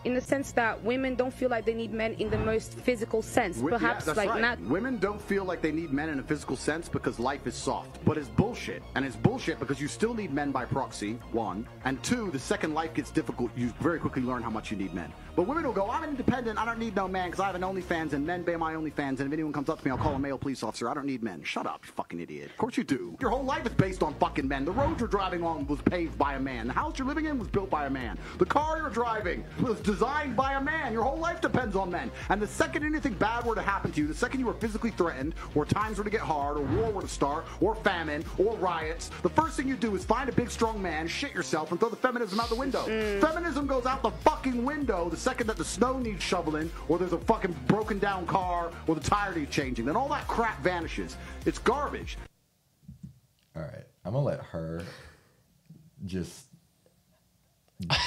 in the sense that women don't feel like they need men in the most physical sense. Perhaps, yeah, like, right. not... Women don't feel like they need men in a physical sense because life is soft. But it's bullshit. And it's bullshit because you still need men by proxy, one. And two, the second life gets difficult, you very quickly learn how much you need men. But women will go, I'm independent, I don't need no man because I have an OnlyFans and men pay my OnlyFans, and if anyone comes up to me, I'll call a male police officer. I don't need men. Shut up, you fucking idiot. Of course you do. Your whole life is based on fucking men. The road you're driving on was paved by a man. The house you're living in was built by a man. The car you're driving was designed by a man. Your whole life depends on men. And the second anything bad were to happen to you, the second you were physically threatened, or times were to get hard, or war were to start, or famine, or riots, the first thing you do is find a big strong man, shit yourself, and throw the feminism out the window. Feminism goes out the fucking window the second that the snow needs shoveling, or there's a fucking broken down car, or the tire needs changing. Then all that crap vanishes. It's garbage. All right, I'm gonna let her just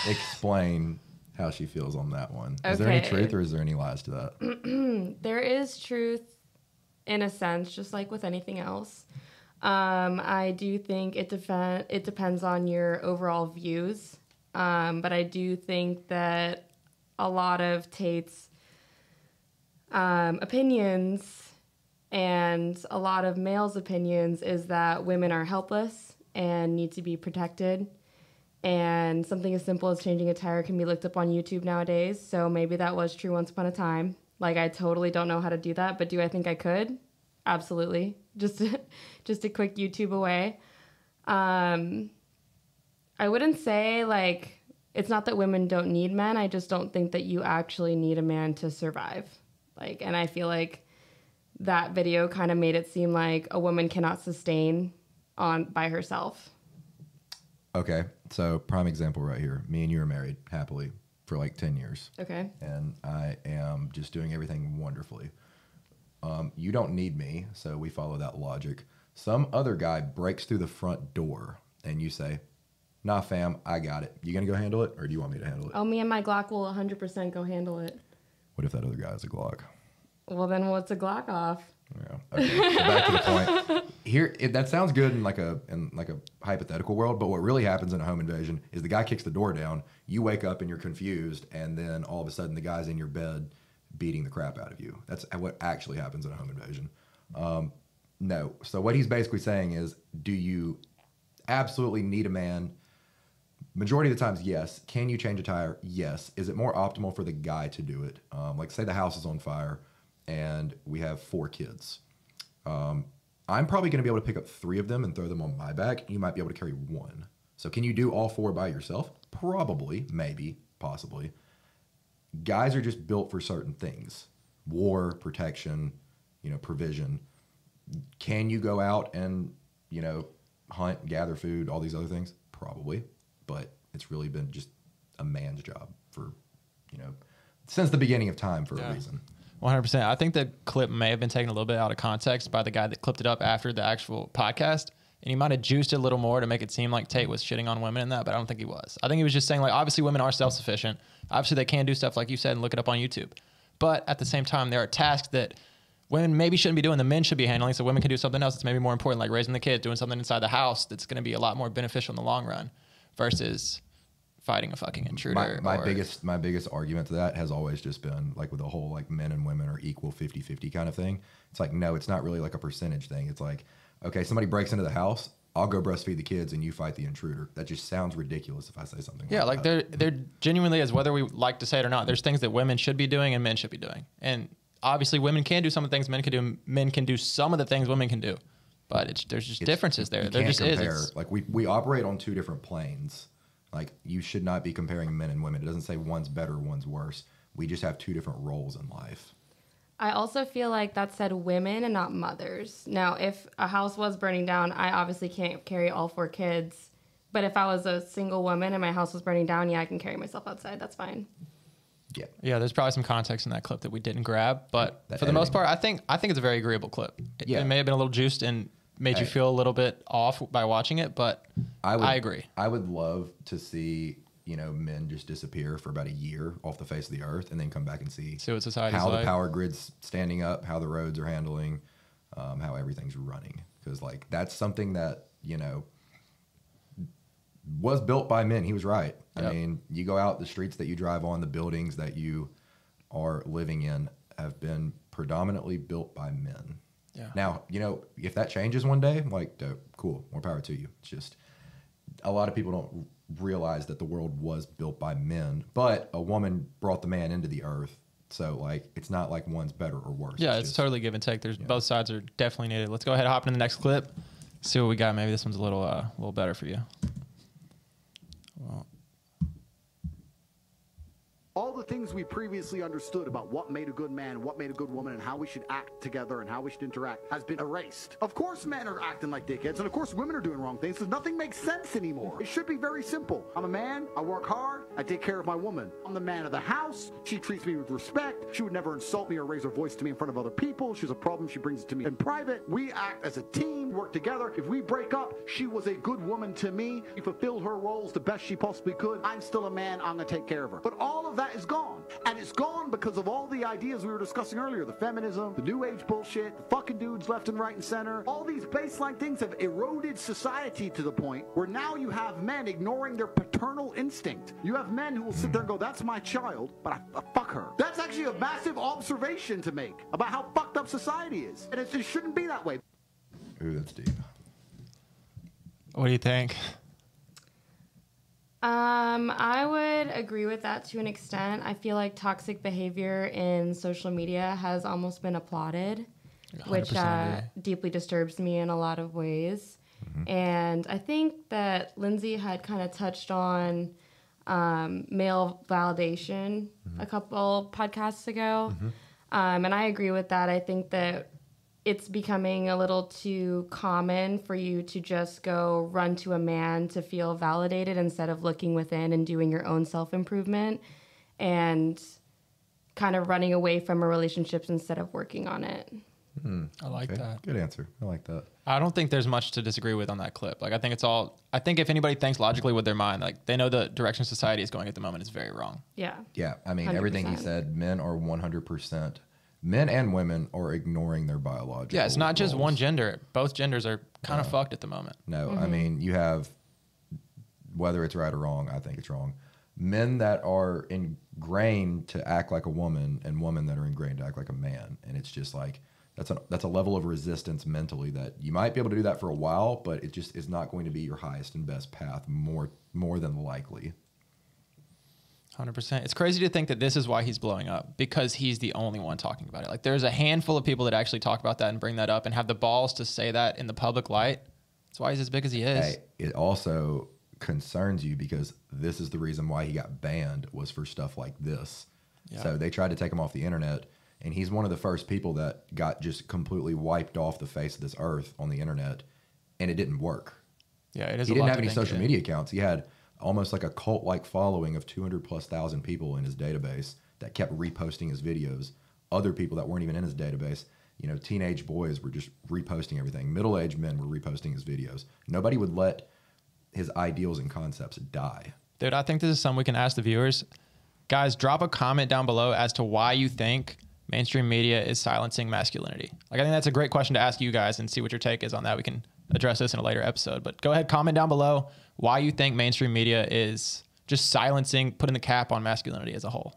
explain how she feels on that one. Is there any truth or is there any lies to that? There is truth in a sense, just like with anything else. I do think it depends on your overall views. But I do think that a lot of Tate's opinions and a lot of males' opinions is that women are helpless and need to be protected. And something as simple as changing a tire can be looked up on YouTube nowadays. So maybe that was true once upon a time. Like, I totally don't know how to do that, but do I think I could? Absolutely. Just a quick YouTube away. I wouldn't say, like, it's not that women don't need men. I just don't think that you actually need a man to survive. Like, and I feel like that video kind of made it seem like a woman cannot sustain by herself. Okay, so prime example right here. Me and you are married happily for like 10 years. Okay. And I am just doing everything wonderfully. You don't need me, so we follow that logic. Some other guy breaks through the front door and you say, nah, fam, I got it. You gonna go handle it or do you want me to handle it? Oh, me and my Glock will 100% go handle it. What if that other guy has a Glock? Well, then what's a Glock off? Yeah. Okay. So back to the point. Here, that sounds good in like a hypothetical world, but what really happens in a home invasion is the guy kicks the door down, you wake up and you're confused, and then all of a sudden the guy's in your bed beating the crap out of you. That's what actually happens in a home invasion. No. So what he's basically saying is, do you absolutely need a man? Majority of the times, yes. Can you change a tire? Yes. Is it more optimal for the guy to do it? Like, say the house is on fire and we have 4 kids. I'm probably going to be able to pick up 3 of them and throw them on my back. You might be able to carry 1. So can you do all 4 by yourself? Probably, maybe, possibly. Guys are just built for certain things. War, protection, provision. Can you go out and, hunt, gather food, all these other things? Probably. But it's really been just a man's job for, since the beginning of time for a reason. 100%. I think the clip may have been taken a little bit out of context by the guy that clipped it up after the actual podcast. And he might have juiced it a little more to make it seem like Tate was shitting on women in that, but I don't think he was. I think he was just saying, like, obviously women are self-sufficient. Obviously they can do stuff like you said and look it up on YouTube. But at the same time, there are tasks that women maybe shouldn't be doing, the men should be handling, so women can do something else that's maybe more important, like raising the kids, doing something inside the house that's going to be a lot more beneficial in the long run versus fighting a fucking intruder. My biggest argument to that has always just been, like, with the whole, like, men and women are equal 50-50 kind of thing. It's like, no, it's not really like a percentage thing. It's like, okay, somebody breaks into the house, I'll go breastfeed the kids and you fight the intruder. That just sounds ridiculous if I say something like that. There genuinely is, whether we like to say it or not, there's things that women should be doing and men should be doing. And obviously women can do some of the things men can do. Men can do some of the things women can do. But there's just differences there. There just is. Like, we operate on 2 different planes. Like, you should not be comparing men and women. It doesn't say one's better, one's worse. We just have 2 different roles in life. I also feel like that said women and not mothers. Now, if a house was burning down, I obviously can't carry all 4 kids. But if I was a single woman and my house was burning down, yeah, I can carry myself outside. That's fine. Yeah, there's probably some context in that clip that we didn't grab. But for the most part, I think it's a very agreeable clip. It may have been a little juiced and made you feel a little bit off by watching it, but I agree. I would love to see, men just disappear for about a year off the face of the earth and then come back and see what society's how like. The power grid's standing up, how the roads are handling, how everything's running. Because, like, that's something that, was built by men. He was right. Yep. I mean, you go out the streets that you drive on, the buildings that you are living in have been predominantly built by men. Yeah. Now, you know, if that changes one day, like, dope, cool, more power to you. It's just a lot of people don't realize that the world was built by men, but a woman brought the man into the earth. So, like, it's not like one's better or worse. Yeah, it's just, totally give and take. There's both sides are definitely needed. Let's go ahead and hop into the next clip. See what we got. Maybe this one's a little better for you. Well, all the things we previously understood about what made a good man, what made a good woman, and how we should act together and how we should interact has been erased. Of course men are acting like dickheads, and of course women are doing wrong things, because nothing makes sense anymore. It should be very simple. I'm a man, I work hard, I take care of my woman. I'm the man of the house, she treats me with respect, she would never insult me or raise her voice to me in front of other people. She's a problem, she brings it to me in private. We act as a team, work together. If we break up, she was a good woman to me. She fulfilled her roles the best she possibly could. I'm still a man, I'm gonna take care of her. But all of that is gone. And it's gone because of all the ideas we were discussing earlier. The feminism, the new age bullshit, the fucking dudes left and right and center. All these baseline things have eroded society to the point where now you have men ignoring their paternal instinct. You have men who will sit there and go, that's my child, but I fuck her. That's actually a massive observation to make about how fucked up society is. And it shouldn't be that way. Ooh, that's deep. what do you think? I would agree with that to an extent. I feel like toxic behavior in social media has almost been applauded, which 100% agree. deeply disturbs me in a lot of ways. And I think that Lindsay had kind of touched on male validation a couple podcasts ago. And I agree with that. I think that it's becoming a little too common for you to just go run to a man to feel validated instead of looking within and doing your own self-improvement and kind of running away from a relationship instead of working on it. I like that. Good answer. I like that. I don't think there's much to disagree with on that clip. Like, I think if anybody thinks logically with their mind, like, they know the direction society is going at the moment is very wrong. Yeah. Yeah, I mean, everything he 100%. said, men are 100%. Men and women are ignoring their biological Yeah, it's not just roles. one gender. Both genders are kind of fucked at the moment. No, I mean, you have, whether it's right or wrong, I think it's wrong. Men that are ingrained to act like a woman and women that are ingrained to act like a man. And it's just like, that's a level of resistance mentally that you might be able to do that for a while, but it just is not going to be your highest and best path more than likely. 100%. It's crazy to think that this is why he's blowing up, because he's the only one talking about it. Like, there's a handful of people that actually talk about that and bring that up and have the balls to say that in the public light. That's why he's as big as he is. Hey, it also concerns you because this is the reason why he got banned, was for stuff like this. Yeah. So they tried to take him off the internet, and he's one of the first people that got just completely wiped off the face of this earth on the internet, and it didn't work. Yeah, it is. He a lot didn't have to any think social in. media accounts. He had almost like a cult-like following of 200,000+ people in his database that kept reposting his videos. Other people that weren't even in his database, you know, teenage boys were just reposting everything. Middle-aged men were reposting his videos. Nobody would let his ideals and concepts die. Dude, I think this is something we can ask the viewers. Guys, drop a comment down below as to why you think mainstream media is silencing masculinity. Like, I think that's a great question to ask you guys and see what your take is on that. We can address this in a later episode, but go ahead, comment down below why you think mainstream media is just silencing, putting the cap on masculinity as a whole.